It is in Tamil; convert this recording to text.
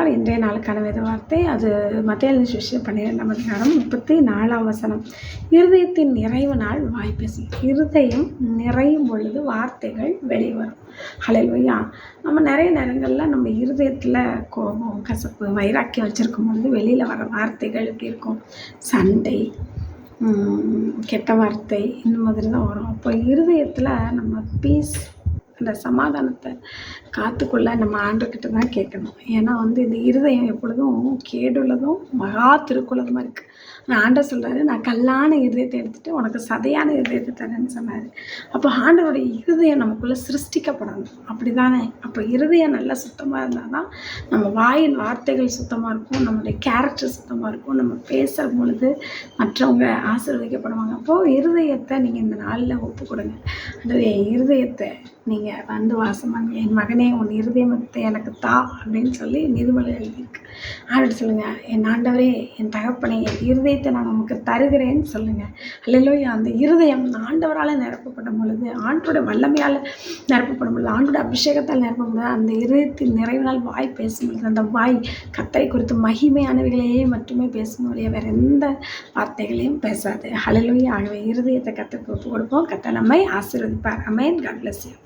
சொல்கிறார். இன்றைய நாளுக்கான வேத வார்த்தை அது மத்தேயு எழுதின சுவிசேஷம் 12ஆம் அதிகாரம் 34ஆம் வசனம். இருதயத்தின் நிறைவு நாள் வாய் பேசும். இருதயம் நிறையும் பொழுது வார்த்தைகள் வெளிவரும். ஹல்லேலூயா. நம்ம நிறைய நேரங்களில் நம்ம இருதயத்தில் கோபம், கசப்பு, வைராக்கியம் வச்சுருக்கும் பொழுது வெளியில் வர வார்த்தைகள் எப்படி இருக்கும்? சண்டை, கெட்ட வார்த்தை, இந்த மாதிரி தான் வரும். அப்போ இருதயத்தில் நம்ம பீஸ், அந்த சமாதானத்தை காத்துக்குள்ள நம்ம ஆண்டவர்கிட்ட தான் கேட்கணும். ஏன்னா இந்த இருதயம் எப்பொழுதும் கேடுள்ளதும் மகா திருக்குள்ளதுமாக இருக்குது. ஆனால் ஆண்டவர் சொல்கிறாரு, நான் கல்லான இருதயத்தை எடுத்துகிட்டு உனக்கு சதையான இருதயத்தை தரேன்னு சொன்னார். அப்போ ஆண்டவருடைய இருதயம் நமக்குள்ளே சிருஷ்டிக்கப்படணும். அப்படி தானே? அப்போ இருதயம் நல்லா சுத்தமாக இருந்தால் தான் நம்ம வாயின் வார்த்தைகள் சுத்தமாக இருக்கும், நம்மளுடைய கேரக்டர் சுத்தமாக இருக்கும், நம்ம பேசுகிற பொழுது மற்றவங்க ஆசீர்வதிக்கப்படுவாங்க. அப்போது இருதயத்தை நீங்கள் இந்த நாளில் ஒப்பு கொடுங்க. அது என் இருதயத்தை நீங்கள் வாசம் பண்ணுங்க. என் மகனே, உன் இருதயத்தை எனக்கு தா அப்படின்னு சொல்லி நீதிமொழி எழுதியிருக்கு. ஆண்டவர் சொல்லுங்கள், என் ஆண்டவரே, என் தகப்பனே, என் இருதயத்தை நான் உனக்கு தருகிறேன்னு சொல்லுங்கள். அல்லேலூயா. அந்த இருதயம் ஆண்டவரால் நிரப்பப்படும் பொழுது, ஆண்டோட வல்லமையால் நிரப்பப்படும் பொழுது, ஆண்டோட அபிஷேகத்தால் நிரப்பப்படும் பொழுது, அந்த இருதயத்தின் நிறைவினால் வாய் பேசும் பொழுது, அந்த வாய் கர்த்தரை குறித்து மகிமையானவைகளையே மட்டுமே பேசும் வழியாக வேறு எந்த வார்த்தைகளையும் பேசாது. அல்லேலூயா. ஆகவே இருதயத்தை கர்த்தருக்கு ஒப்பு கொடுப்போம். கர்த்தர் நம்மை ஆசீர்வதிப்பார். ஆமென். God bless you.